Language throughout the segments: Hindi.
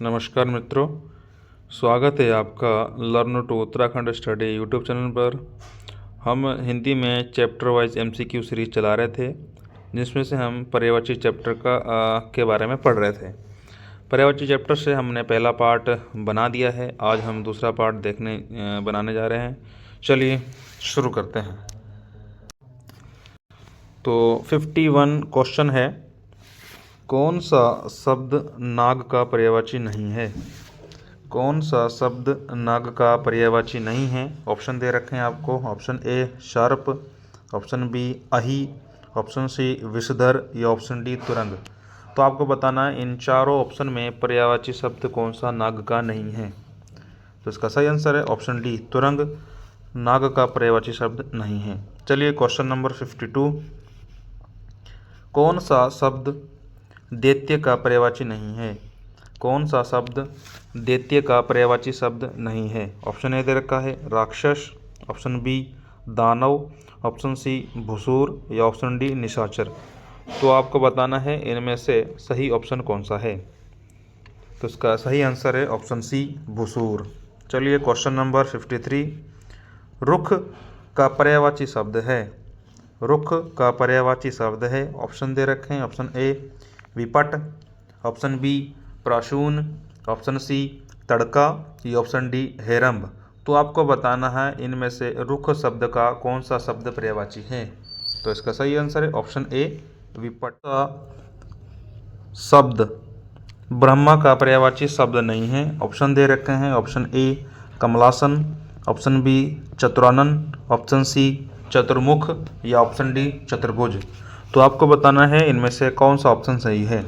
नमस्कार मित्रों, स्वागत है आपका learn to Uttarakhand study YouTube channel पर। हम हिंदी में चैप्टर वाइज एमसीक्यू सीरीज चला रहे थे, जिसमें से हम पर्यायवाची चैप्टर के बारे में पढ़ रहे थे। पर्यायवाची चैप्टर से हमने पहला पार्ट बना दिया है। आज हम दूसरा पार्ट बनाने जा रहे हैं। चलिए शुरू करते हैं। तो 51 क्वेश्चन है, कौन सा शब्द नाग का पर्यायवाची नहीं है? कौन सा शब्द नाग का पर्यायवाची नहीं है? ऑप्शन दे रखे हैं आपको। Option A sharp, option B अही, ऑप्शन सी विषधर या ऑप्शन डी तुरंग। तो आपको बताना है इन चारों ऑप्शन में पर्यायवाची शब्द कौन सा नाग का नहीं है। तो इसका सही आंसर है ऑप्शन डी तुरंग, नाग का पर्यायवाची शब्द नहीं है। चलिए क्वेश्चन नंबर 52, कौन सा शब्द दैत्य का पर्यायवाची नहीं है? कौन सा शब्द दैत्य का पर्यायवाची शब्द नहीं है? ऑप्शन ए दे रखा है राक्षस, ऑप्शन बी दानव, ऑप्शन सी भुसूर या ऑप्शन डी निशाचर। तो आपको बताना है इनमें से सही ऑप्शन कौन सा है। तो इसका सही आंसर है ऑप्शन सी भुसूर। चलिए क्वेश्चन नंबर 53, रुख का पर्यायवाची शब्द है। रुख का पर्यायवाची शब्द है। ऑप्शन दे रखे हैं। ऑप्शन ए विपट, ऑप्शन बी प्राशून, ऑप्शन सी तड़का या ऑप्शन डी हेरम्ब। तो आपको बताना है इनमें से रुख शब्द का कौन सा शब्द पर्यायवाची है। तो इसका सही आंसर है ऑप्शन ए विपट। का शब्द ब्रह्मा का पर्यायवाची शब्द नहीं है। ऑप्शन दे रखे हैं। ऑप्शन ए कमलासन, ऑप्शन बी चतुरानन, ऑप्शन सी चतुर्मुख या ऑप्शन डी चतुर्भुज। तो आपको बताना है इनमें से कौन सा ऑप्शन सही है।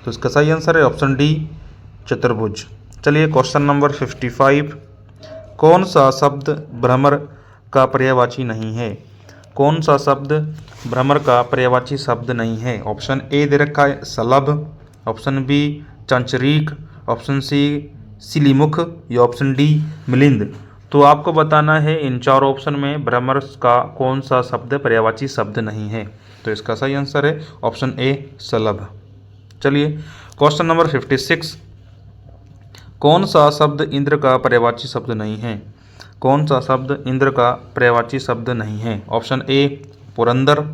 तो इसका सही आंसर है ऑप्शन डी चतुर्भुज। चलिए क्वेश्चन नंबर 55, कौन सा शब्द भ्रमर का पर्यायवाची नहीं है? कौन सा शब्द भ्रमर का पर्यायवाची शब्द नहीं है? ऑप्शन ए दे रखा है सलभ, ऑप्शन बी चंचरीक, ऑप्शन सी सिलीमुख या ऑप्शन डी मिलिंद। तो आपको बताना है इन चार ऑप्शन में भ्रमर का कौन सा शब्द पर्यायवाची शब्द नहीं है। तो इसका सही आंसर है ऑप्शन ए सलभ। चलिए क्वेश्चन नंबर 56, कौन सा शब्द इंद्र का पर्यायवाची शब्द नहीं है? कौन सा शब्द इंद्र का पर्यायवाची शब्द नहीं है? ऑप्शन ए पुरंदर,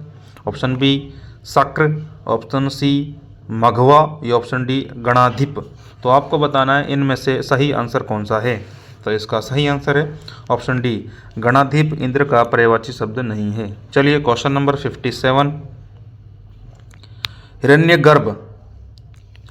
ऑप्शन बी शक्र, ऑप्शन सी मघवा या ऑप्शन डी गणाधिप। तो आपको बताना है इनमें से सही आंसर कौन सा है। तो इसका सही आंसर है ऑप्शन डी गणाधिप इंद्र का पर्यायवाची शब्द नहीं है। चलिए क्वेश्चन नंबर 57, हिरण्यगर्भ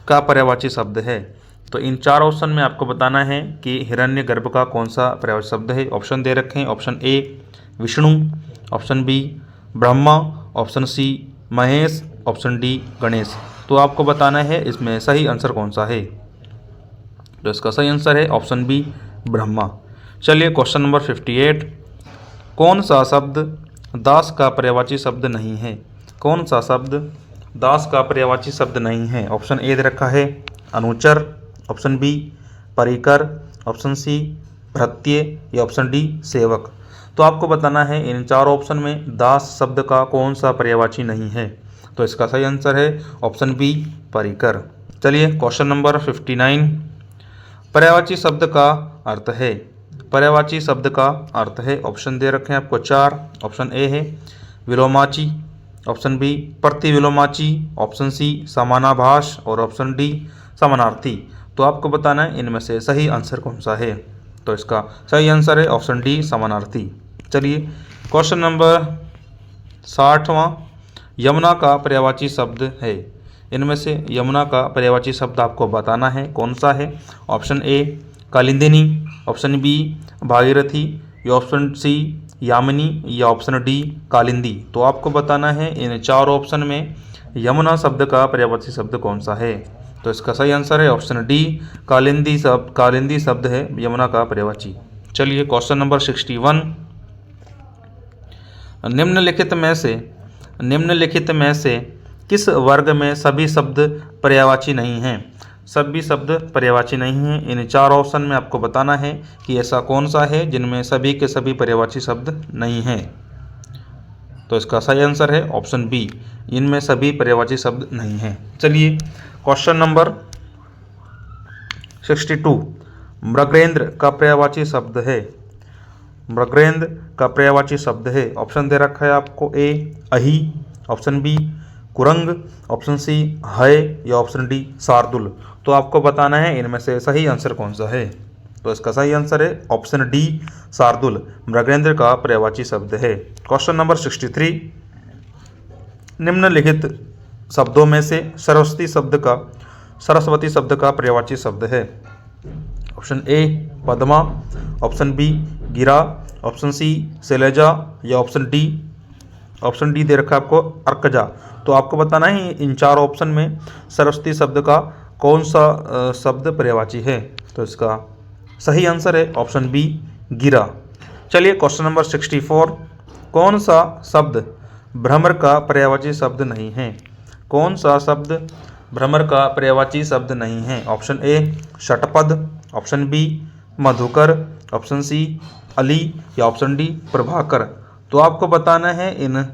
का पर्यायवाची शब्द है। तो इन चार ऑप्शन में आपको बताना है कि हिरण्यगर्भ का कौन सा पर्यायवाची शब्द है। ऑप्शन दे रखे हैं। Option A Vishnu, option B Brahma, option C Mahesh, option D Ganesh. तो आपको बताना है इसमें सही आंसर कौन सा है। तो इसका सही आंसर है ऑप्शन बी ब्रह्मा। चलिए क्वेश्चन नंबर 58, कौन सा शब्द दास का पर्यायवाची शब्द नहीं है? कौन सा शब्द दास का पर्यायवाची शब्द नहीं है? ऑप्शन ए दे रखा है अनुचर, ऑप्शन बी परिकर, ऑप्शन सी भृत्य या ऑप्शन डी सेवक। तो आपको बताना है इन चार ऑप्शन में दास शब्द का कौन सा पर्यायवाची नहीं है। तो इसका सही आंसर है ऑप्शन बी परिकर। चलिए क्वेश्चन नंबर 59, पर्यायवाची शब्द का अर्थ है। पर्यायवाची शब्द का अर्थ है। ऑप्शन दे रखे हैं आपको चार। ऑप्शन ए है विलोमाची, ऑप्शन बी प्रतिविलोमाची, ऑप्शन सी समानाभास और ऑप्शन डी समानार्थी। तो आपको बताना है इनमें से सही आंसर कौन सा है। तो इसका सही आंसर है ऑप्शन डी समानार्थी। चलिए क्वेश्चन नंबर 60वां, यमुना का पर्यायवाची शब्द है। इनमें से यमुना का पर्यायवाची शब्द आपको बताना है कौन सा है। ऑप्शन ए कालिंदिनी, ऑप्शन बी भागीरथी या ऑप्शन सी यामिनी या ऑप्शन डी कालिंदी। तो आपको बताना है इन चार ऑप्शन में यमुना शब्द का पर्यायवाची शब्द कौन सा है। तो इसका सही आंसर है ऑप्शन डी कालिंदी शब्द है यमुना का पर्यायवाची। चलिए क्वेश्चन नंबर 61, निम्नलिखित में से किस वर्ग में सभी शब्द पर्यायवाची नहीं हैं? सभी शब्द पर्यायवाची नहीं हैं। इन चार ऑप्शन में आपको बताना है कि ऐसा कौन सा है जिनमें सभी के सभी पर्यायवाची शब्द नहीं हैं। तो इसका सही आंसर है ऑप्शन बी, इनमें सभी पर्यायवाची शब्द नहीं हैं। चलिए क्वेश्चन नंबर 62 मृगेंद्र का पर्यायवाची शब्द है। मृगेंद्र का पर्यायवाची शब्द है। ऑप्शन दे रखा है आपको, ए अही, ऑप्शन बी कुरंग, ऑप्शन सी है या ऑप्शन डी शार्दुल। तो आपको बताना है इनमें से सही आंसर कौन सा है। तो इसका सही आंसर है ऑप्शन डी शार्दुल, मृगेंद्र का पर्यायवाची शब्द है। क्वेश्चन नंबर 63 निम्नलिखित शब्दों में से सरस्वती शब्द का पर्यायवाची शब्द है। Option A Padma, option B Gira, option C Shailja या ऑप्शन डी दे रखा है आपको अर्कजा। तो आपको बताना है इन चार ऑप्शन में सरस्वती शब्द का कौन सा शब्द पर्यायवाची है। तो इसका सही आंसर है ऑप्शन बी गिरा। चलिए क्वेश्चन नंबर 64 कौन सा शब्द भ्रमर का पर्यायवाची शब्द नहीं है। कौन सा शब्द भ्रमर का पर्यायवाची शब्द नहीं है। ऑप्शन ए षटपद, ऑप्शन बी मधुकर, ऑप्शन सी अली या ऑप्शन डी प्रभाकर। तो आपको बताना है इन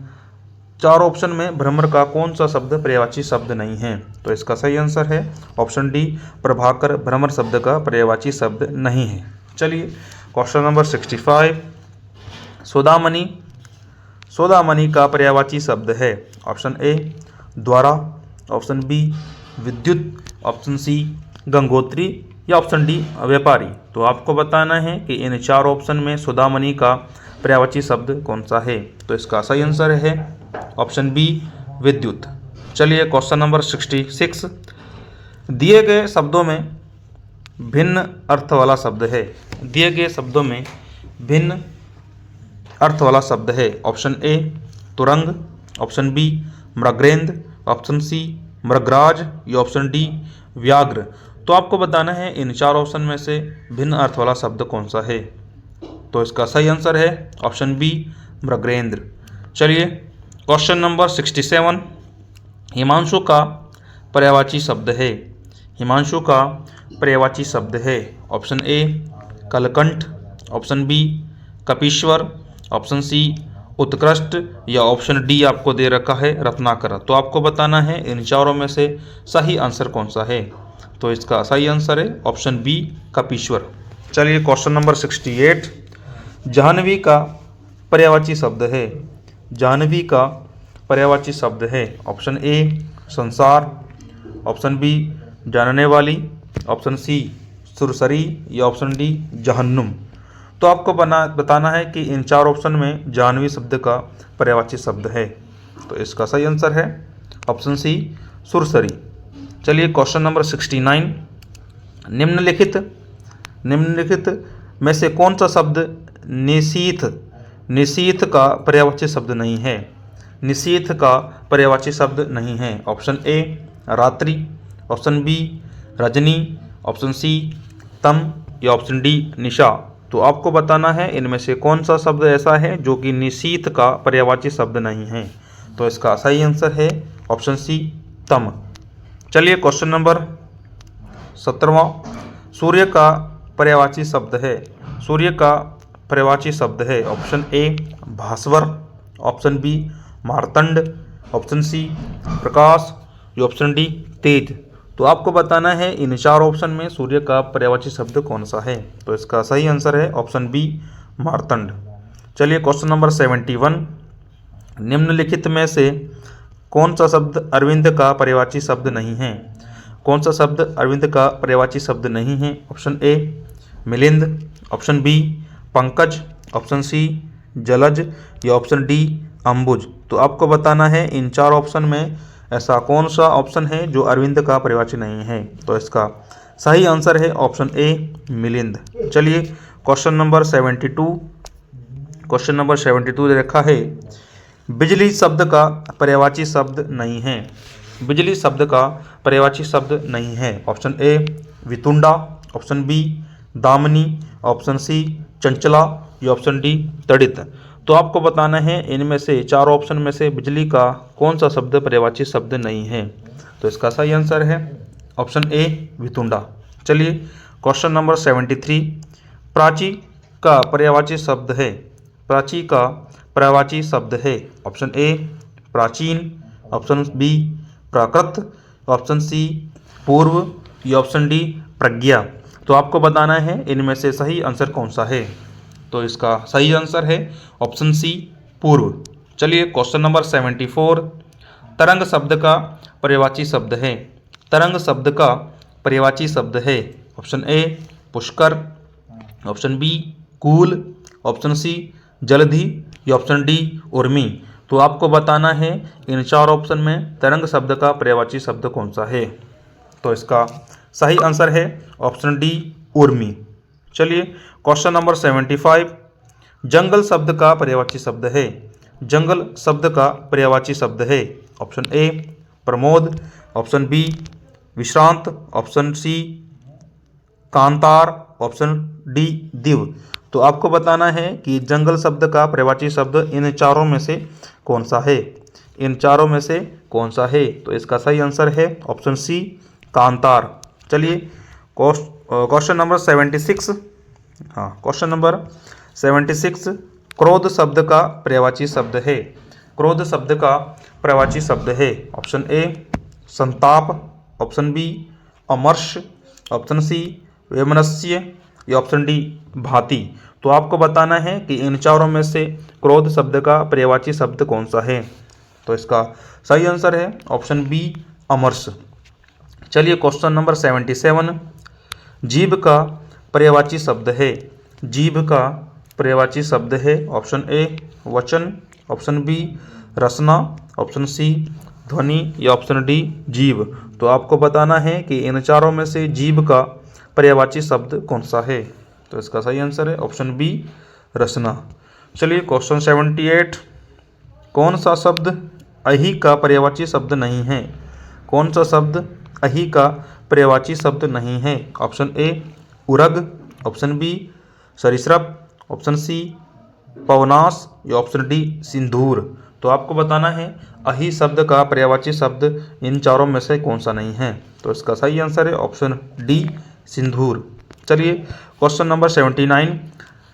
चार ऑप्शन में भ्रमर का कौन सा शब्द पर्यायवाची शब्द नहीं है। तो इसका सही आंसर है ऑप्शन डी प्रभाकर भ्रमर शब्द का पर्यायवाची शब्द नहीं है। चलिए क्वेश्चन नंबर 65 सोदामणि का पर्यायवाची शब्द है। ऑप्शन ए द्वारा, ऑप्शन बी विद्युत, ऑप्शन सी गंगोत्री या ऑप्शन डी व्यापारी। तो आपको बताना है कि इन चार ऑप्शन में सोदामणि का पर्यायवाची शब्द कौन सा है। तो इसका सही आंसर है ऑप्शन बी विद्युत। चलिए क्वेश्चन नंबर 66 दिए गए शब्दों में भिन्न अर्थ वाला शब्द है। दिए गए शब्दों में भिन्न अर्थ वाला शब्द है। ऑप्शन ए तुरंग, ऑप्शन बी मृगेंद्र, ऑप्शन सी मृगराज या ऑप्शन डी व्याघ्र। तो आपको बताना है इन चार ऑप्शन में से भिन्न अर्थ वाला शब्द कौन सा है। तो इसका सही आंसर है ऑप्शन बी मृगेंद्र। चलिए क्वेश्चन नंबर 67 हिमांशु का पर्यायवाची शब्द है। हिमांशु का पर्यायवाची शब्द है। ऑप्शन ए कलकंठ, ऑप्शन बी कपीश्वर, ऑप्शन सी उत्कृष्ट या ऑप्शन डी आपको दे रखा है रत्नाकर। तो आपको बताना है इन चारों में से सही आंसर कौन सा है। तो इसका सही आंसर है ऑप्शन बी कपीश्वर। चलिए क्वेश्चन नंबर 68 जाह्नवी का पर्यायवाची शब्द है। जाह्नवी का पर्यायवाची शब्द है। ऑप्शन ए संसार, ऑप्शन बी जानने वाली, ऑप्शन सी सुरसरी या ऑप्शन डी जहन्नुम। तो आपको बताना है कि इन चार ऑप्शन में जाह्नवी शब्द का पर्यायवाची शब्द है। तो इसका सही आंसर है ऑप्शन सी सुरसरी। चलिए क्वेश्चन नंबर 69 निम्नलिखित में से कौन सा शब्द निशीथ का पर्यायवाची शब्द नहीं है। निशीथ का पर्यायवाची शब्द नहीं है। ऑप्शन ए रात्रि, ऑप्शन बी रजनी, ऑप्शन सी तम या ऑप्शन डी निशा। तो आपको बताना है इनमें से कौन सा शब्द ऐसा है जो कि निशीथ का पर्यायवाची शब्द नहीं है। तो इसका सही आंसर है ऑप्शन सी तम। चलिए क्वेश्चन नंबर 17वां सूर्य का पर्यायवाची शब्द है। सूर्य का पर्यायवाची शब्द है। ऑप्शन ए भास्वर, ऑप्शन बी मार्तंड, ऑप्शन सी प्रकाश या ऑप्शन डी तेज। तो आपको बताना है इन चार ऑप्शन में सूर्य का पर्यायवाची शब्द कौन सा है। तो इसका सही आंसर है ऑप्शन बी मार्तंड। चलिए क्वेश्चन नंबर 71 निम्नलिखित में से कौन सा शब्द अरविंद का पर्यायवाची शब्द नहीं है। कौन सा शब्द अरविंद का पर्यायवाची शब्द नहीं है। ऑप्शन ए मिलिंद, ऑप्शन बी पंकज, ऑप्शन सी जलज या ऑप्शन डी अंबुज। तो आपको बताना है इन चार ऑप्शन में ऐसा कौन सा ऑप्शन है जो अरविंद का पर्यायवाची नहीं है। तो इसका सही आंसर है ऑप्शन ए मिलिंद। चलिए क्वेश्चन नंबर 72 दे रखा है बिजली शब्द का पर्यायवाची शब्द नहीं है। बिजली शब्द का पर्यायवाची शब्द नहीं है। ऑप्शन ए वितुंडा, ऑप्शन बी दामिनी, ऑप्शन सी चंचला या ऑप्शन डी तड़ित। तो आपको बताना है इनमें से चार ऑप्शन में से बिजली का कौन सा शब्द पर्यायवाची शब्द नहीं है। तो इसका सही आंसर है ऑप्शन ए वितुंडा। चलिए क्वेश्चन नंबर 73 प्राची का पर्यायवाची शब्द है। प्राची का पर्यायवाची शब्द है। ऑप्शन ए प्राचीन, ऑप्शन बी प्राकृत, ऑप्शन सी पूर्व या ऑप्शन डी प्रज्ञा। तो आपको बताना है इनमें से सही आंसर कौन सा है। तो इसका सही आंसर है ऑप्शन सी, पूर्व। चलिए क्वेश्चन नंबर 74, तरंग शब्द का पर्यायवाची शब्द है। तरंग शब्द का पर्यायवाची शब्द है ऑप्शन ए पुष्कर, ऑप्शन बी कूल, ऑप्शन सी जलधि या ऑप्शन डी उर्मी। तो आपको बताना है इन चार ऑप्शन में तरंग शब्द का पर्यायवाची शब्द कौन सा है। तो इसका सही आंसर है ऑप्शन डी उर्मी। चलिए क्वेश्चन नंबर 75, जंगल शब्द का पर्यायवाची शब्द है। जंगल शब्द का पर्यायवाची शब्द है ऑप्शन ए प्रमोद, ऑप्शन बी विश्रांत, ऑप्शन सी कांतार, ऑप्शन डी दिव। तो आपको बताना है कि जंगल शब्द का पर्यायवाची शब्द इन चारों में से कौन सा है। इन चारों में से कौन सा है। तो इसका सही आंसर है ऑप्शन सी कांतार। चलिए क्वेश्चन नंबर 76, क्वेश्चन नंबर 76, क्रोध शब्द का पर्यायवाची शब्द है। क्रोध शब्द का पर्यायवाची शब्द है ऑप्शन ए संताप, ऑप्शन बी अमर्ष, ऑप्शन सी वैमनस्य या ऑप्शन डी भांति। तो आपको बताना है कि इन चारों में से क्रोध शब्द का पर्यायवाची शब्द कौन सा है। तो इसका सही आंसर है ऑप्शन बी अमर्ष। चलिए क्वेश्चन नंबर 77, जीभ का पर्यायवाची शब्द है। जीभ का पर्यायवाची शब्द है ऑप्शन ए वचन, ऑप्शन बी रसना, ऑप्शन सी ध्वनि या ऑप्शन डी जीव। तो आपको बताना है कि इन चारों में से जीभ का पर्यायवाची शब्द कौन सा है। तो इसका सही आंसर है ऑप्शन बी रसना। चलिए क्वेश्चन 78, कौन सा शब्द अहि का पर्यायवाची शब्द नहीं है। कौन सा शब्द अहि का पर्यायवाची शब्द नहीं है। ऑप्शन ए उरग, ऑप्शन बी सरिसृप, ऑप्शन सी पवनास या ऑप्शन डी सिंदूर। तो आपको बताना है अहि शब्द का पर्यायवाची शब्द इन चारों में से कौन सा नहीं है। तो इसका सही आंसर है ऑप्शन डी सिंदूर। चलिए क्वेश्चन नंबर 79,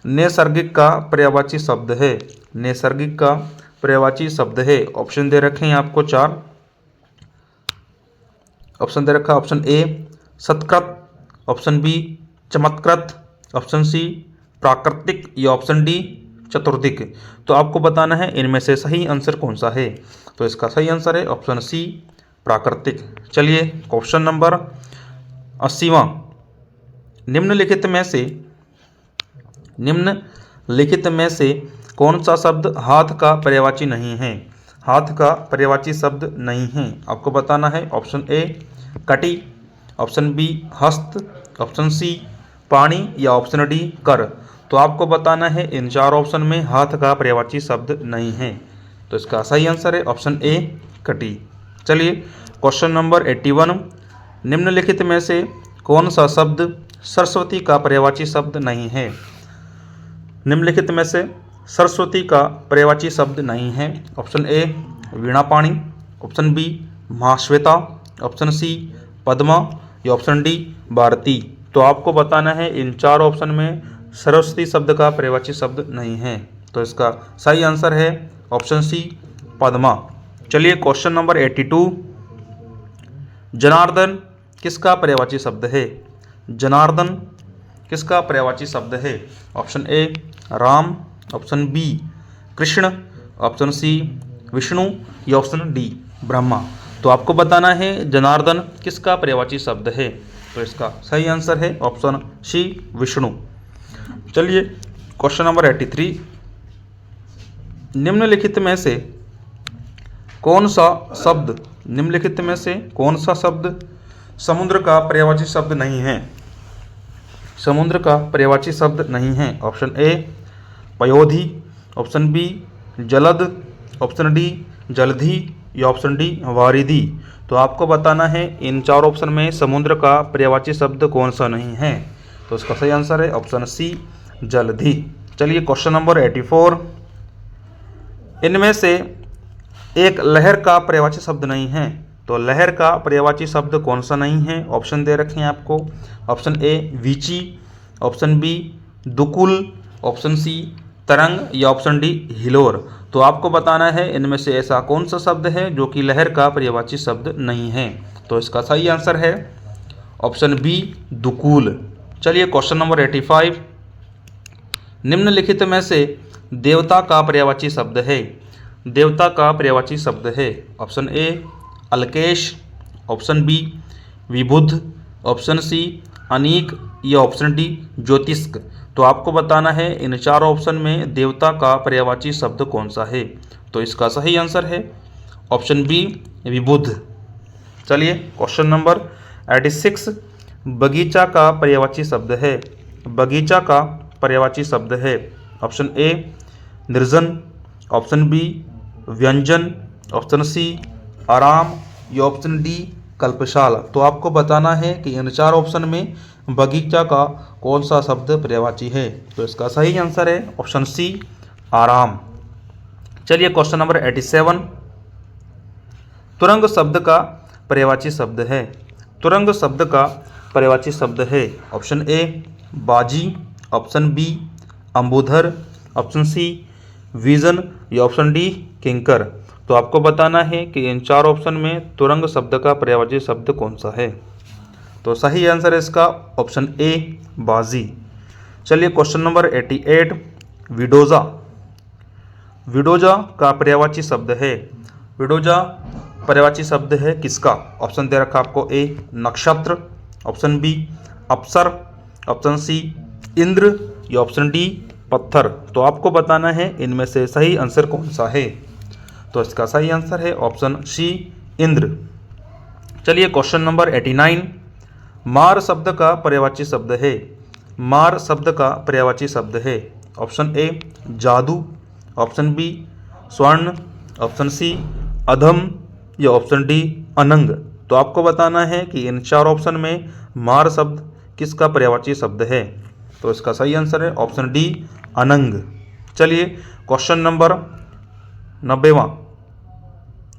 नैसर्गिक का पर्यायवाची शब्द है। नैसर्गिक का पर्यायवाची शब्द है। ऑप्शन दे रखे हैं आपको 4। ऑप्शन दे रखा ऑप्शन ए सत्कृत, ऑप्शन बी चमत्कृत, ऑप्शन सी प्राकृतिक या ऑप्शन डी चतुर्दिक। तो आपको बताना है इनमें से सही आंसर कौन सा है। तो इसका सही आंसर है ऑप्शन सी प्राकृतिक। चलिए क्वेश्चन नंबर 80वां, निम्नलिखित में से कौन सा शब्द हाथ का पर्यायवाची नहीं है। हाथ का पर्यायवाची शब्द नहीं है। आपको बताना है ऑप्शन ए कटी, ऑप्शन बी हस्त, ऑप्शन सी पानी या ऑप्शन डी कर। तो आपको बताना है इन चार ऑप्शन में हाथ का पर्यायवाची शब्द नहीं है। तो इसका सही आंसर है ऑप्शन ए कटी। चलिए क्वेश्चन नंबर 81, निम्नलिखित में से कौन सा शब्द सरस्वती का पर्यायवाची शब्द नहीं है। निम्नलिखित में से सरस्वती का पर्यायवाची शब्द नहीं है। ऑप्शन ए वीणापाणी, ऑप्शन बी महाश्वेता, ऑप्शन सी पद्मा या ऑप्शन डी भारती। तो आपको बताना है इन चार ऑप्शन में सरस्वती शब्द का पर्यायवाची शब्द नहीं है। तो इसका सही आंसर है ऑप्शन सी पद्मा। चलिए क्वेश्चन नंबर 82, जनार्दन किसका पर्यायवाची शब्द है। जनार्दन किसका पर्यायवाची शब्द है। Option A Ram, option B Krishna, option C Vishnu या ऑप्शन डी ब्रह्मा। तो आपको बताना है जनार्दन किसका पर्यायवाची शब्द है। तो इसका सही आंसर है ऑप्शन सी विष्णु। चलिए क्वेश्चन नंबर 83, निम्नलिखित में से कौन सा शब्द समुद्र का पर्यायवाची शब्द नहीं है। समुद्र का पर्यायवाची शब्द नहीं है। ऑप्शन ए पयोधी, ऑप्शन बी जलद, ऑप्शन डी जलधि या ऑप्शन डी वारिधि। तो आपको बताना है इन चार ऑप्शन में समुद्र का पर्यायवाची शब्द कौन सा नहीं है। तो इसका सही आंसर है ऑप्शन सी जलधि। चलिए क्वेश्चन नंबर 84, इनमें से एक लहर का पर्यायवाची शब्द नहीं है। तो लहर का पर्यायवाची शब्द कौन सा नहीं है। ऑप्शन दे रखे हैं आपको। ऑप्शन ए वीची, ऑप्शन बी दुकुल, ऑप्शन सी तरंग या ऑप्शन डी हिलोर। तो आपको बताना है इनमें से ऐसा कौन सा शब्द है जो कि लहर का पर्यायवाची शब्द नहीं है। तो इसका सही आंसर है ऑप्शन बी दुकुल। चलिए क्वेश्चन नंबर 85, निम्नलिखित में से देवता का पर्यायवाची शब्द है। देवता का पर्यायवाची शब्द है ऑप्शन ए अल्केश, ऑप्शन बी विबुध, ऑप्शन सी अनीक या ऑप्शन डी ज्योतिष्क। तो आपको बताना है इन चार ऑप्शन में देवता का पर्यायवाची शब्द कौन सा है। तो इसका सही आंसर है ऑप्शन बी विबुध। चलिए क्वेश्चन नंबर 86, बगीचा का पर्यायवाची शब्द है। बगीचा का पर्यायवाची शब्द है ऑप्शन ए निर्जन, ऑप्शन बी व्यंजन, ऑप्शन सी आराम या ऑप्शन डी कल्पशाल। तो आपको बताना है कि इन चार ऑप्शन में बगीचा का कौन सा शब्द पर्यायवाची है। तो इसका सही आंसर है ऑप्शन सी आराम। चलिए क्वेश्चन नंबर 87, तुरंग शब्द का पर्यायवाची शब्द है। तुरंग शब्द का पर्यायवाची शब्द है ऑप्शन ए बाजी, ऑप्शन बी अंबुधर, ऑप्शन सी विजन या ऑप्शन डी किंकर। तो आपको बताना है कि इन चार ऑप्शन में तुरंग शब्द का पर्यायवाची शब्द कौन सा है। तो सही आंसर है इसका ऑप्शन ए बाजी। चलिए क्वेश्चन नंबर 88, विडोजा। विडोजा का पर्यायवाची शब्द है। विडोजा पर्यायवाची शब्द है किसका। ऑप्शन दे रखा आपको ए नक्षत्र, ऑप्शन बी अप्सर, ऑप्शन सी इंद्र या ऑप्शन डी पत्थर। तो आपको बताना है इनमें से सही आंसर कौन सा है। तो इसका सही आंसर है ऑप्शन सी इंद्र। चलिए क्वेश्चन नंबर 89, मार शब्द का पर्यायवाची शब्द है। मार शब्द का पर्यायवाची शब्द है ऑप्शन ए जादू, ऑप्शन बी स्वर्ण, ऑप्शन सी अधम या ऑप्शन डी अनंग। तो आपको बताना है कि इन चार ऑप्शन में मार शब्द किसका पर्यायवाची शब्द है। तो इसका सही आंसर है ऑप्शन डी अनंग। चलिए क्वेश्चन नंबर 90वां,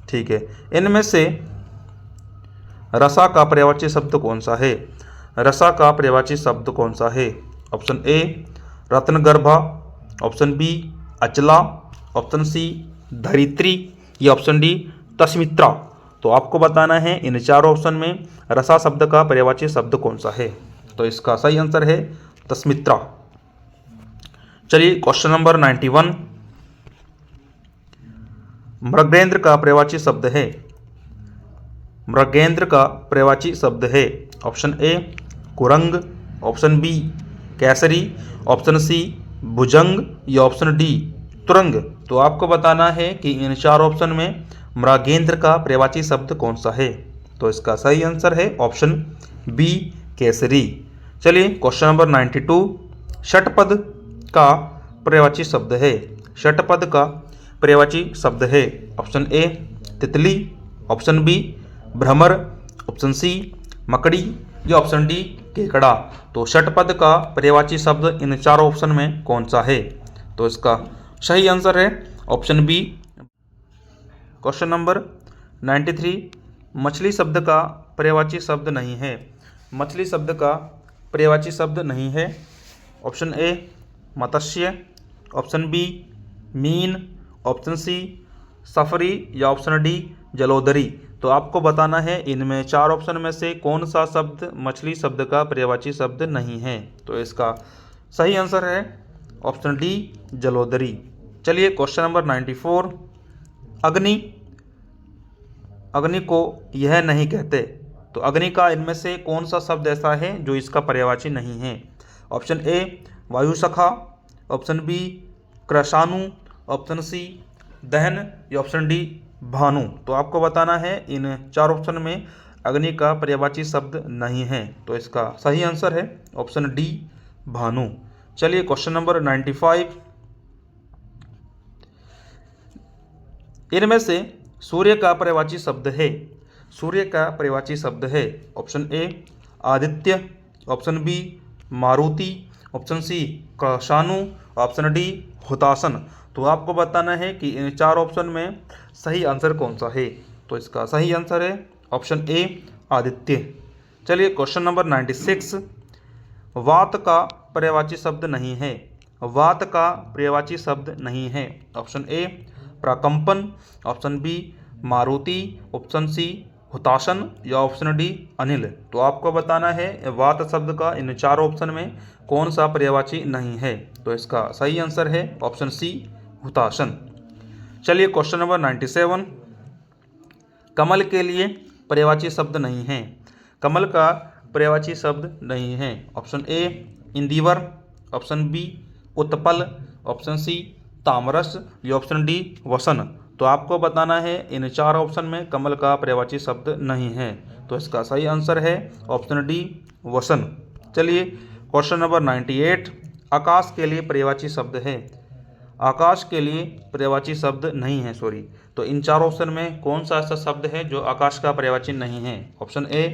ठीक है, इनमें से रसा का पर्यायवाची शब्द कौन सा है। रसा का पर्यायवाची शब्द कौन सा है। ऑप्शन ए रत्नगर्भा, ऑप्शन बी अचला, ऑप्शन सी धरित्री या ऑप्शन डी तस्मित्रा। तो आपको बताना है इन चार ऑप्शन में रसा शब्द का पर्यायवाची शब्द कौन सा है। तो इसका सही आंसर है तस्मित्रा। चलिए क्वेश्चन नंबर 91, मृगेंद्र का पर्यायवाची शब्द है। मृगेंद्र का पर्यायवाची शब्द है ऑप्शन ए कुरंग, ऑप्शन बी केसरी, ऑप्शन सी भुजंग या ऑप्शन डी तुरंग। तो आपको बताना है कि इन चार ऑप्शन में मृगेंद्र का पर्यायवाची शब्द कौन सा है। तो इसका सही आंसर है ऑप्शन बी केसरी। चलिए क्वेश्चन नंबर 92, षटपद का पर्यायवाची शब्द है। षटपद का पर्यायवाची शब्द है ऑप्शन ए तितली, ऑप्शन बी भ्रमर, ऑप्शन सी मकड़ी या ऑप्शन डी केकड़ा। तो षटपद का पर्यायवाची शब्द इन चार ऑप्शन में कौन सा है। तो इसका सही आंसर है ऑप्शन बी। क्वेश्चन नंबर 93, मछली शब्द का पर्यायवाची शब्द नहीं है। मछली शब्द का पर्यायवाची शब्द नहीं है। ऑप्शन ए मत्स्य, ऑप्शन बी मीन, ऑप्शन सी सफरी या ऑप्शन डी जलोदरी। तो आपको बताना है इनमें चार ऑप्शन में से कौन सा शब्द मछली शब्द का पर्यायवाची शब्द नहीं है। तो इसका सही आंसर है ऑप्शन डी जलोदरी। चलिए क्वेश्चन नंबर 94, अग्नि। अग्नि को यह नहीं कहते। तो अग्नि का इनमें से कौन सा शब्द ऐसा है जो इसका पर्यायवाची नहीं है। ऑप्शन ए वायुसखा, ऑप्शन बी कृशानु, ऑप्शन सी दहन या ऑप्शन डी भानु। तो आपको बताना है इन चार ऑप्शन में अग्नि का पर्यायवाची शब्द नहीं है। तो इसका सही आंसर है ऑप्शन डी भानु। चलिए क्वेश्चन नंबर 95, इनमें से सूर्य का पर्यायवाची शब्द है। सूर्य का पर्यायवाची शब्द है ऑप्शन ए आदित्य, ऑप्शन बी मारुति, ऑप्शन सी कृशानु, ऑप्शन डी हुतासन। तो आपको बताना है कि इन चार ऑप्शन में सही आंसर कौन सा है। तो इसका सही आंसर है ऑप्शन ए आदित्य। चलिए क्वेश्चन नंबर 96, वात का पर्यायवाची शब्द नहीं है। वात का पर्यायवाची शब्द नहीं है। ऑप्शन ए प्रकंपन, ऑप्शन बी मारुति, ऑप्शन सी हुताशन या ऑप्शन डी अनिल। तो आपको बताना है वात शब्द का इन चारों ऑप्शन में कौन सा पर्यायवाची नहीं है। तो इसका सही आंसर है ऑप्शन सी हुताशन। चलिए क्वेश्चन नंबर 97, कमल के लिए पर्यायवाची शब्द नहीं है। कमल का पर्यायवाची शब्द नहीं है। ऑप्शन ए इंदिवर, ऑप्शन बी उत्पल, ऑप्शन सी तामरस या ऑप्शन डी वसन। तो आपको बताना है इन चार ऑप्शन में कमल का पर्यायवाची शब्द नहीं है। तो इसका सही आंसर है ऑप्शन डी वसन। चलिए क्वेश्चन नंबर 98, आकाश के लिए पर्यायवाची शब्द है। आकाश के लिए पर्यायवाची शब्द नहीं है, सॉरी। तो इन चार ऑप्शन में कौन सा ऐसा शब्द है जो आकाश का पर्यायवाची नहीं है। ऑप्शन ए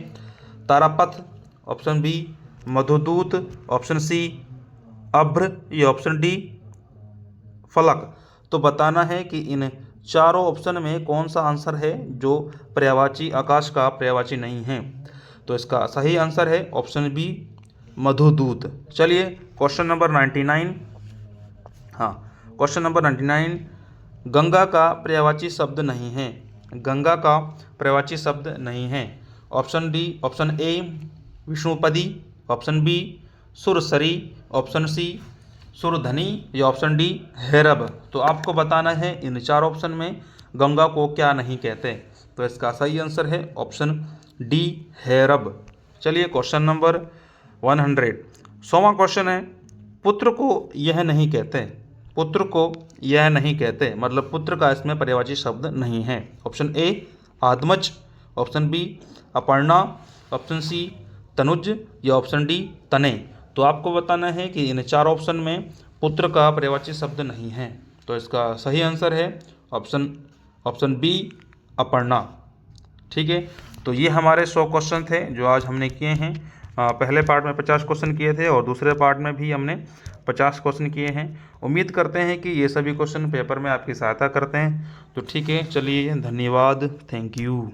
तारापथ, ऑप्शन बी मधुदूत, ऑप्शन सी अभ्र या ऑप्शन डी फलक। तो बताना है कि इन चारों ऑप्शन में कौन सा आंसर है जो पर्यायवाची आकाश का पर्यायवाची नहीं है। तो इसका सही आंसर है ऑप्शन बी मधुदूत। चलिए क्वेश्चन नंबर 99, हाँ क्वेश्चन नंबर 99, गंगा का पर्यायवाची शब्द नहीं है। गंगा का पर्यायवाची शब्द नहीं है। ऑप्शन डी, ऑप्शन ए विष्णुपदी, ऑप्शन बी सुरसरी, ऑप्शन सी सुरधनी या ऑप्शन डी हैरब। तो आपको बताना है इन चार ऑप्शन में गंगा को क्या नहीं कहते। तो इसका सही आंसर है ऑप्शन डी हैरब। चलिए क्वेश्चन नंबर 100, 100वां क्वेश्चन है, पुत्र को यह नहीं कहते। पुत्र को यह नहीं कहते मतलब पुत्र का इसमें पर्यायवाची शब्द नहीं है। ऑप्शन ए आदमज, ऑप्शन बी अपर्णा, ऑप्शन सी तनुज या ऑप्शन डी तने। तो आपको बताना है कि इन चार ऑप्शन में पुत्र का पर्यायवाची शब्द नहीं है। तो इसका सही आंसर है ऑप्शन बी अपर्णा। ठीक है, तो ये हमारे 100 क्वेश्चन थे जो आज हमने किए हैं। पहले पार्ट में 50 क्वेश्चन किए थे और दूसरे पार्ट में भी हमने 50 क्वेश्चन किए हैं। उम्मीद करते हैं कि ये सभी क्वेश्चन पेपर में आपकी सहायता करते हैं। तो ठीक है, चलिए धन्यवाद, थैंक यू।